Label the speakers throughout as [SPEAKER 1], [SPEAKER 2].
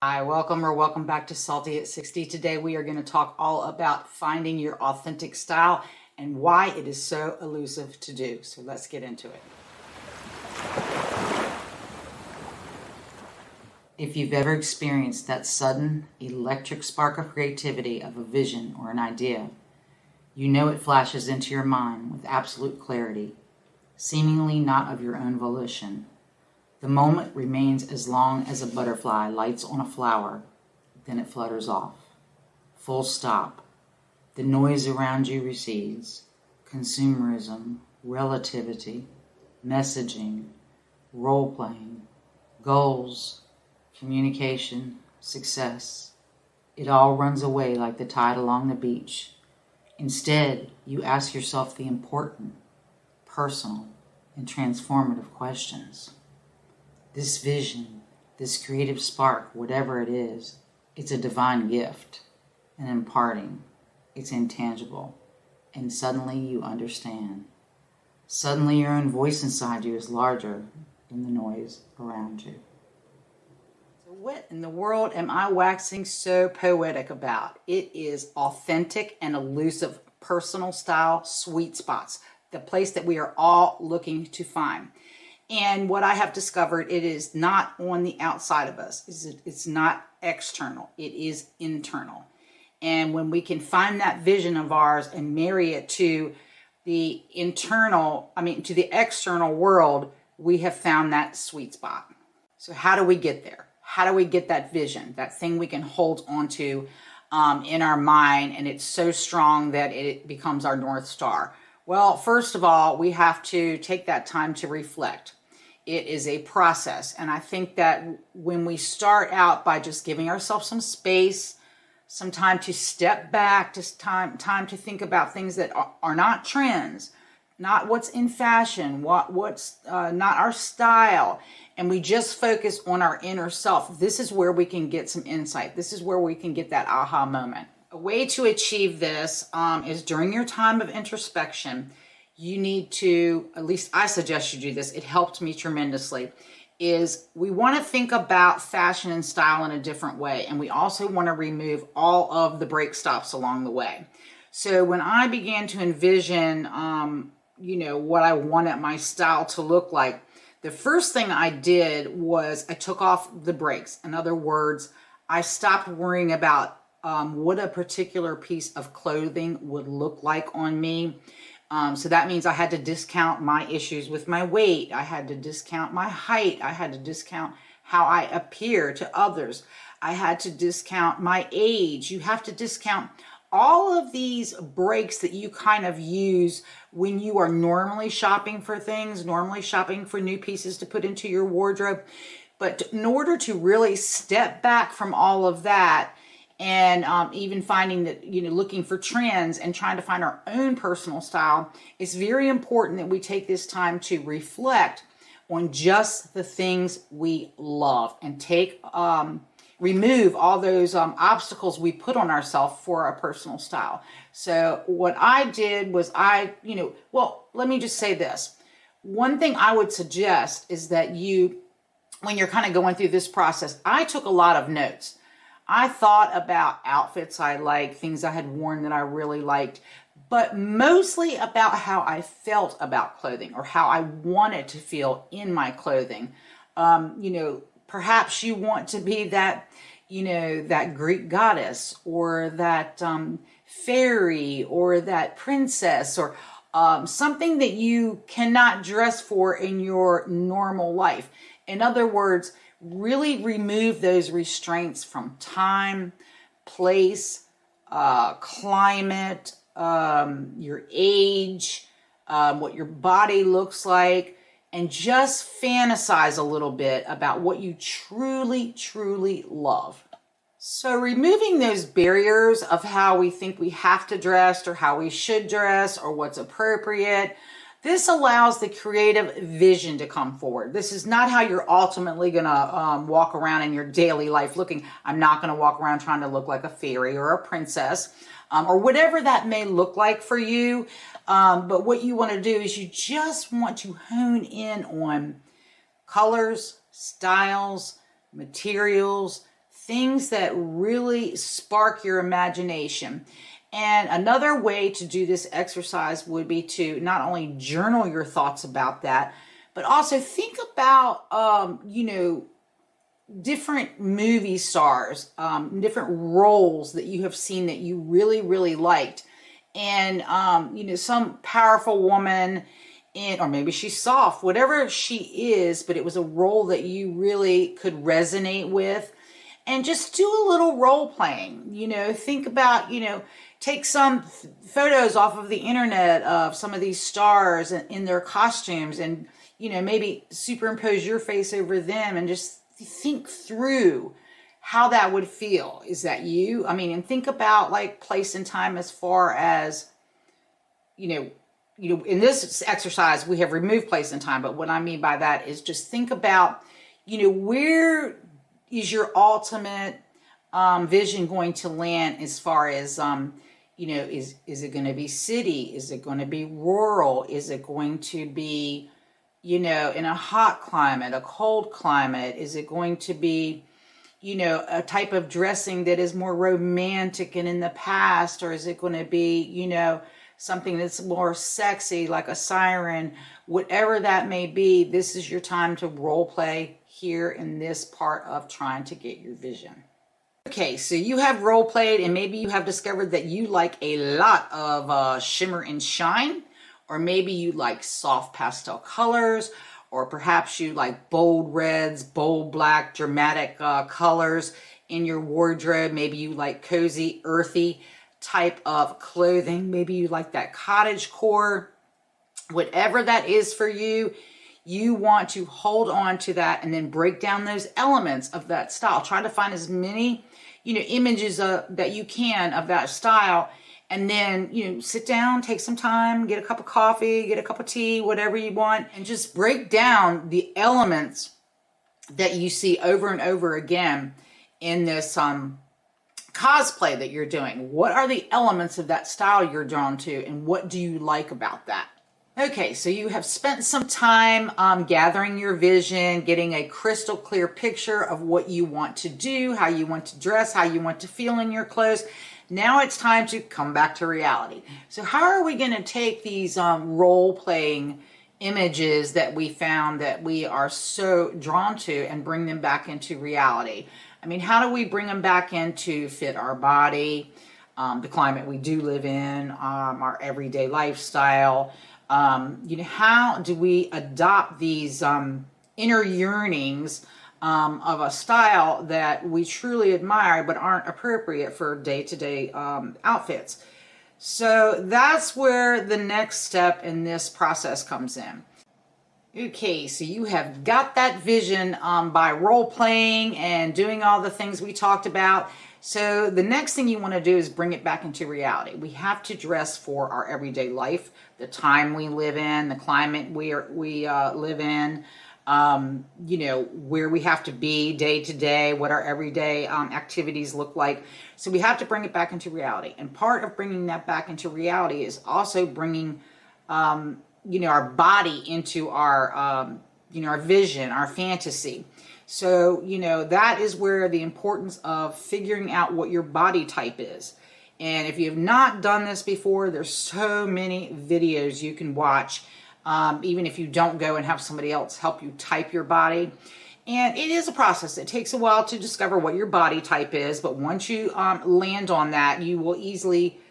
[SPEAKER 1] Hi, welcome back to Salty at 60. Today we are going to talk all about finding your authentic style and why it is so elusive to do. So let's get into it. If you've ever experienced that sudden electric spark of creativity of a vision or an idea, you know it flashes into your mind with absolute clarity, seemingly not of your own volition. The moment remains as long as a butterfly lights on a flower, then it flutters off. Full stop. The noise around you recedes. Consumerism, relativity, messaging, role-playing, goals, communication, success. It all runs away like the tide along the beach. Instead, you ask yourself the important, personal, and transformative questions. This vision, this creative spark, whatever it is, it's a divine gift, an imparting. It's intangible. And suddenly you understand. Suddenly your own voice inside you is larger than the noise around you. So what in the world am I waxing so poetic about? It is authentic and elusive personal style sweet spots, the place that we are all looking to find. And what I have discovered, it is not on the outside of us. It's not external. It is internal. And when we can find that vision of ours and marry it to the to the external world, we have found that sweet spot. So how do we get there? How do we get that vision, that thing we can hold onto in our mind, and it's so strong that it becomes our North Star? Well, first of all, we have to take that time to reflect. It is a process. And I think that when we start out by just giving ourselves some space, some time to step back, just time to think about things that are not trends, not what's in fashion, what's not our style, and we just focus on our inner self, this is where we can get some insight. This is where we can get that aha moment. A way to achieve this is during your time of introspection. You need to, at least I suggest you do this, it helped me tremendously, is we want to think about fashion and style in a different way. And we also want to remove all of the break stops along the way. So when I began to envision, what I wanted my style to look like, the first thing I did was I took off the breaks. In other words, I stopped worrying about what a particular piece of clothing would look like on me. So that means I had to discount my issues with my weight. I had to discount my height. I had to discount how I appear to others. I had to discount my age. You have to discount all of these breaks that you kind of use when you are normally shopping for things, normally shopping for new pieces to put into your wardrobe. But in order to really step back from all of that, and even finding that, looking for trends and trying to find our own personal style, it's very important that we take this time to reflect on just the things we love and remove all those obstacles we put on ourselves for our personal style. So what I did was let me just say this. One thing I would suggest is that when you're kind of going through this process, I took a lot of notes. I thought about outfits I liked, things I had worn that I really liked, but mostly about how I felt about clothing or how I wanted to feel in my clothing. Perhaps you want to be that, that Greek goddess or that fairy or that princess or something that you cannot dress for in your normal life. In other words, really remove those restraints from time, place, climate, your age, what your body looks like, and just fantasize a little bit about what you truly, truly love. So removing those barriers of how we think we have to dress or how we should dress or what's appropriate, this allows the creative vision to come forward. This is not how you're ultimately going to walk around in your daily life looking. I'm not going to walk around trying to look like a fairy or a princess or whatever that may look like for you. But what you want to do is you just want to hone in on colors, styles, materials, things that really spark your imagination. And another way to do this exercise would be to not only journal your thoughts about that, but also think about, different movie stars, different roles that you have seen that you really, really liked. And, some powerful woman or maybe she's soft, whatever she is, but it was a role that you really could resonate with. And just do a little role playing, think about, take some photos off of the internet of some of these stars in their costumes and, maybe superimpose your face over them and just think through how that would feel. Is that you? I mean, and think about like place and time as far as, in this exercise, we have removed place and time. But what I mean by that is just think about, where is your ultimate vision going to land as far as, is it going to be city? Is it going to be rural? Is it going to be, in a hot climate, a cold climate? Is it going to be, a type of dressing that is more romantic and in the past? Or is it going to be, something that's more sexy, like a siren? Whatever that may be, this is your time to role play here in this part of trying to get your vision. Okay, so you have role played and maybe you have discovered that you like a lot of shimmer and shine, or maybe you like soft pastel colors, or perhaps you like bold reds, bold black, dramatic colors in your wardrobe. Maybe you like cozy, earthy type of clothing. Maybe you like that cottage core. Whatever that is for you, you want to hold on to that and then break down those elements of that style. Try to find as many, images that you can of that style. And then, sit down, take some time, get a cup of coffee, get a cup of tea, whatever you want, and just break down the elements that you see over and over again in this cosplay that you're doing. What are the elements of that style you're drawn to, and what do you like about that? Okay, so you have spent some time gathering your vision, getting a crystal clear picture of what you want to do, how you want to dress, how you want to feel in your clothes. Now it's time to come back to reality. So how are we going to take these role-playing images that we found that we are so drawn to and bring them back into reality? I mean, how do we bring them back in to fit our body, the climate we do live in, our everyday lifestyle? How do we adopt these inner yearnings of a style that we truly admire but aren't appropriate for day-to-day outfits? So that's where the next step in this process comes in. Okay, so you have got that vision by role-playing and doing all the things we talked about. So the next thing you want to do is bring it back into reality. We have to dress for our everyday life, the time we live in, the climate we live in, where we have to be day to day, what our everyday activities look like. So we have to bring it back into reality. And part of bringing that back into reality is also bringing, our body into our, our vision, our fantasy. So, that is where the importance of figuring out what your body type is. And if you have not done this before, there's so many videos you can watch, even if you don't go and have somebody else help you type your body. And it is a process. It takes a while to discover what your body type is. But once you land on that, you will easily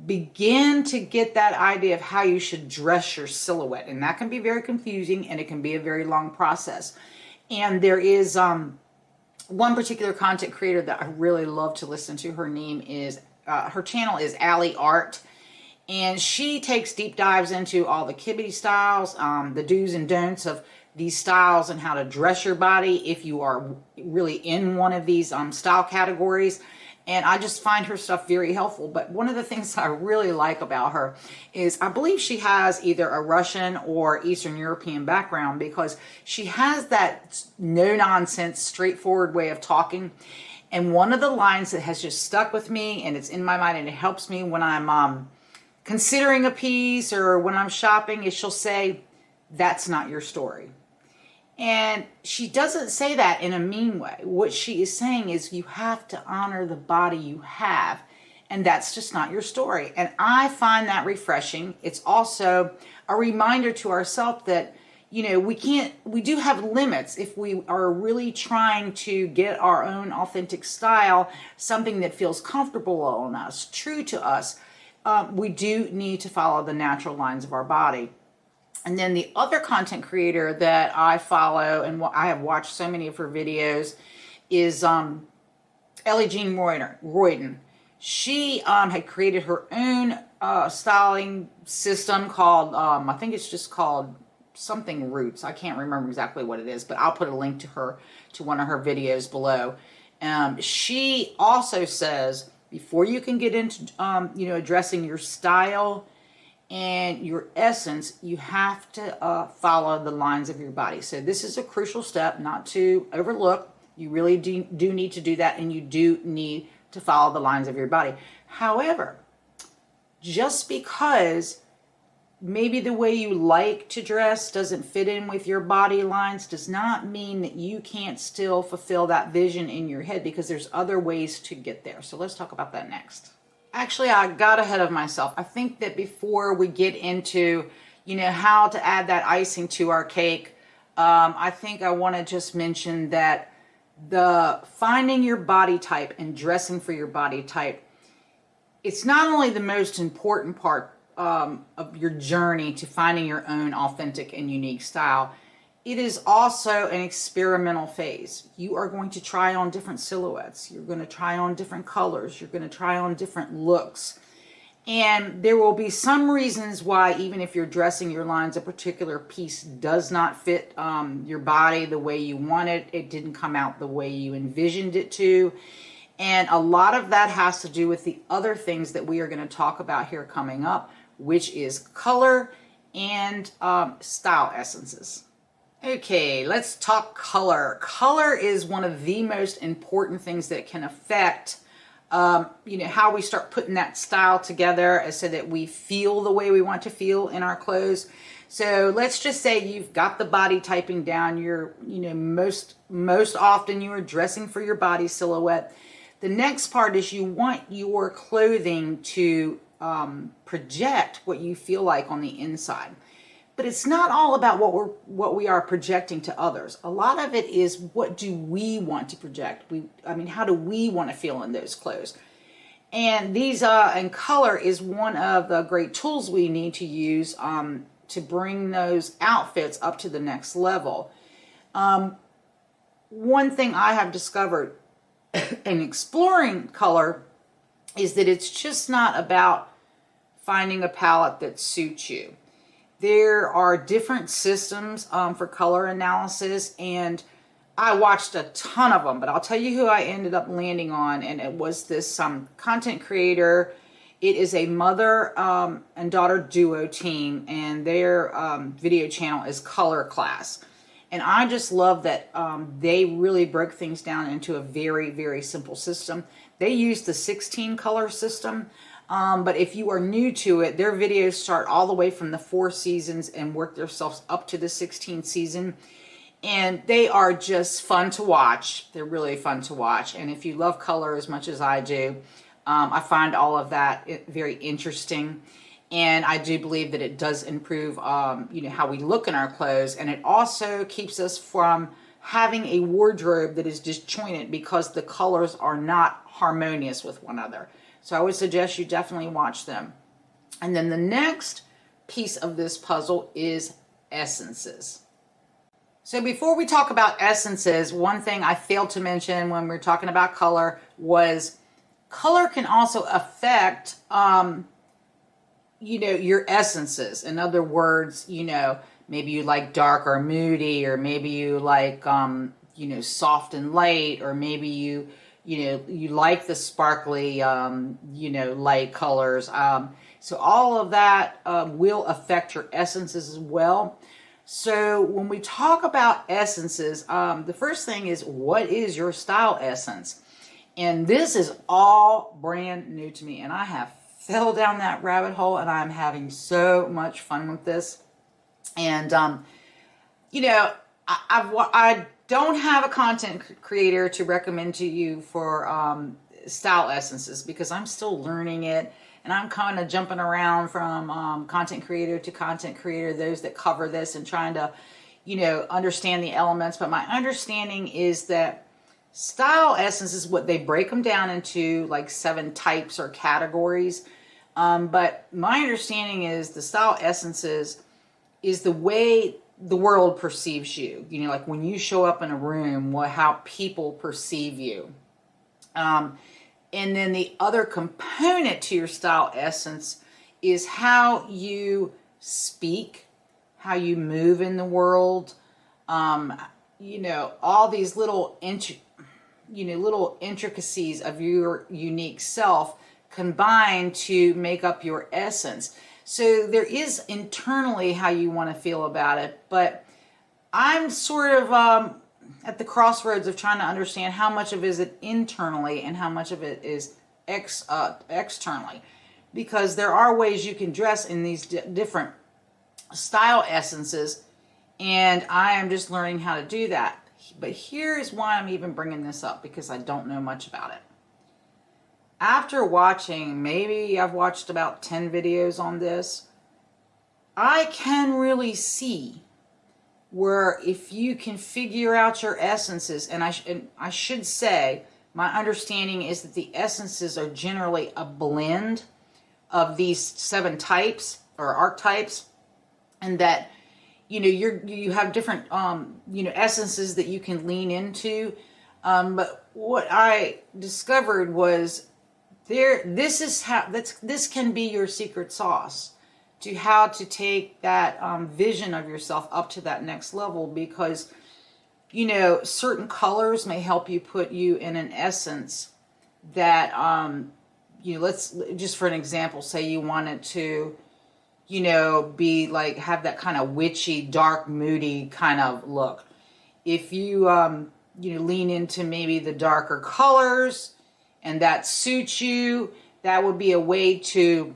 [SPEAKER 1] begin to get that idea of how you should dress your silhouette. And that can be very confusing, and it can be a very long process. And there is one particular content creator that I really love to listen to. Her name is, her channel is Allie Art. And she takes deep dives into all the kibbity styles, the do's and don'ts of these styles and how to dress your body if you are really in one of these style categories. And I just find her stuff very helpful. But one of the things I really like about her is I believe she has either a Russian or Eastern European background, because she has that no-nonsense, straightforward way of talking. And one of the lines that has just stuck with me, and it's in my mind and it helps me when I'm considering a piece or when I'm shopping, is she'll say, "That's not your story." And she doesn't say that in a mean way. What she is saying is you have to honor the body you have. And that's just not your story. And I find that refreshing. It's also a reminder to ourselves that, we do have limits if we are really trying to get our own authentic style, something that feels comfortable on us, true to us. We do need to follow the natural lines of our body. And then the other content creator that I follow, and I have watched so many of her videos, is Ellie Jean Royden. She had created her own styling system called, I think it's just called something Roots. I can't remember exactly what it is, but I'll put a link to one of her videos below. She also says, before you can get into, addressing your style and your essence, you have to follow the lines of your body. So this is a crucial step not to overlook. You really do need to do that, and you do need to follow the lines of your body. However, just because maybe the way you like to dress doesn't fit in with your body lines does not mean that you can't still fulfill that vision in your head, because there's other ways to get there. So let's talk about that next. Actually, I got ahead of myself. I think that before we get into, how to add that icing to our cake, I think I want to just mention that the finding your body type and dressing for your body type, it's not only the most important part of your journey to finding your own authentic and unique style, it is also an experimental phase. You are going to try on different silhouettes. You're going to try on different colors. You're going to try on different looks. And there will be some reasons why, even if you're dressing your lines, a particular piece does not fit your body the way you want it. It didn't come out the way you envisioned it to. And a lot of that has to do with the other things that we are going to talk about here coming up, which is color and style essences. Okay, let's talk color. Color is one of the most important things that can affect, how we start putting that style together so that we feel the way we want to feel in our clothes. So let's just say you've got the body typing down. You're, most often you are dressing for your body silhouette. The next part is you want your clothing to project what you feel like on the inside. But it's not all about what we are projecting to others. A lot of it is, what do we want to project? How do we want to feel in those clothes? And and color is one of the great tools we need to use to bring those outfits up to the next level. One thing I have discovered in exploring color is that it's just not about finding a palette that suits you. There are different systems for color analysis, and I watched a ton of them, but I'll tell you who I ended up landing on, and it was this content creator. It is a mother and daughter duo team, and their video channel is Color Class. And I just love that they really broke things down into a very, very simple system. They use the 16 color system. But if you are new to it, their videos start all the way from the 4 seasons and work themselves up to the 16th season. And they are just fun to watch. They're really fun to watch. And if you love color as much as I do, I find all of that very interesting. And I do believe that it does improve, how we look in our clothes. And it also keeps us from having a wardrobe that is disjointed because the colors are not harmonious with one another. So I would suggest you definitely watch them. And then the next piece of this puzzle is essences. So before we talk about essences, one thing I failed to mention when we were talking about color was color can also affect, your essences. In other words, maybe you like dark or moody, or maybe you like, soft and light, or maybe you like the sparkly, light colors. So all of that will affect your essences as well. So when we talk about essences, the first thing is, what is your style essence? And this is all brand new to me, and I have fell down that rabbit hole, and I'm having so much fun with this. And, I don't have a content creator to recommend to you for style essences because I'm still learning it, and I'm kind of jumping around from content creator to content creator, those that cover this, and trying to, understand the elements. But my understanding is that style essences, what they break them down into like 7 types or categories. But my understanding is the style essences is the way the world perceives you. Like when you show up in a room, how people perceive you. And then the other component to your style essence is how you speak, how you move in the world. All these little little intricacies of your unique self combine to make up your essence. So there is internally how you want to feel about it, but I'm sort of at the crossroads of trying to understand how much of it is internally and how much of it is externally, because there are ways you can dress in these different style essences, and I am just learning how to do that. But here's why I'm even bringing this up, because I don't know much about it. After watching, maybe I've watched about 10 videos on this, I can really see where if you can figure out your essences, and I should say, my understanding is that the essences are generally a blend of these 7 types or archetypes, and that you have different essences that you can lean into. But what I discovered was this can be your secret sauce to how to take that vision of yourself up to that next level, because certain colors may help you put you in an essence that let's just, for an example, say you wanted to be like, have that kind of witchy, dark, moody kind of look. If you lean into maybe the darker colors and that suits you, that would be a way to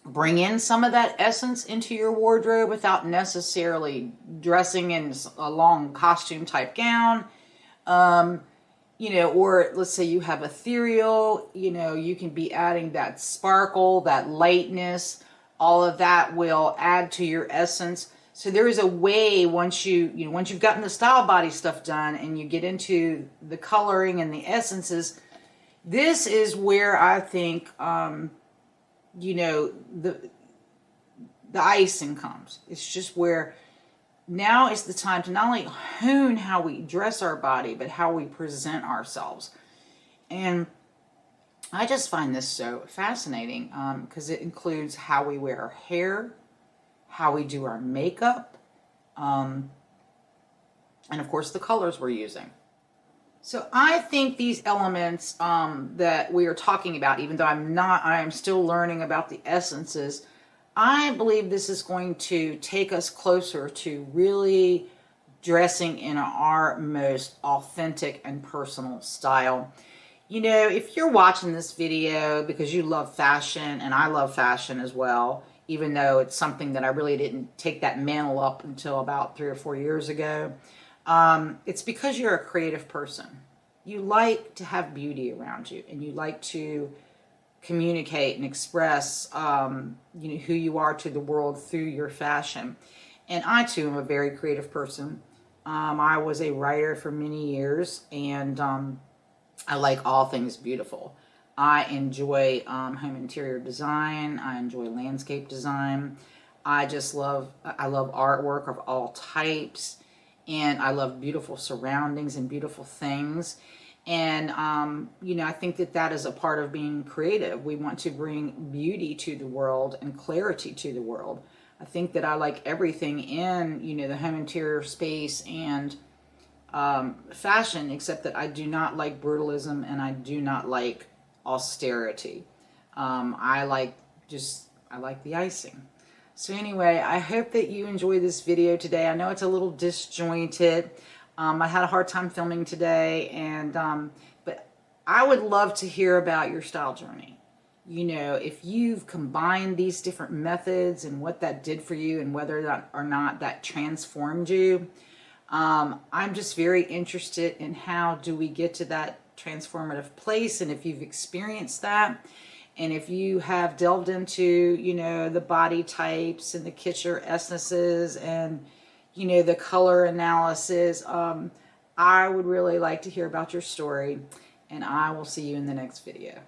[SPEAKER 1] bring in some of that essence into your wardrobe without necessarily dressing in a long costume type gown. Or let's say you have ethereal, you can be adding that sparkle, that lightness. All of that will add to your essence. So there is a way, once you've gotten the style body stuff done and you get into the coloring and the essences, this is where I think the icing comes. It's just where now is the time to not only hone how we dress our body, but how we present ourselves. And I just find this so fascinating because it includes how we wear our hair, how we do our makeup, and of course the colors we're using. So I think these elements that we are talking about, even though I am still learning about the essences, I believe this is going to take us closer to really dressing in our most authentic and personal style. If you're watching this video because you love fashion, and I love fashion as well, even though it's something that I really didn't take that mantle up until about 3 or 4 years ago, it's because you're a creative person. You like to have beauty around you, and you like to communicate and express, who you are to the world through your fashion. And I too am a very creative person. I was a writer for many years, and I like all things beautiful. I enjoy home interior design. I enjoy landscape design. I love artwork of all types, and I love beautiful surroundings and beautiful things. And, I think that is a part of being creative. We want to bring beauty to the world and clarity to the world. I think that I like everything in, the home interior space and fashion, except that I do not like brutalism and I do not like austerity. I like the icing. So anyway, I hope that you enjoyed this video today. I know it's a little disjointed. I had a hard time filming today, and but I would love to hear about your style journey. If you've combined these different methods and what that did for you, and whether or not that transformed you. I'm just very interested in how do we get to that transformative place, and if you've experienced that, and if you have delved into, the body types and the Kitcher essences and, the color analysis, I would really like to hear about your story, and I will see you in the next video.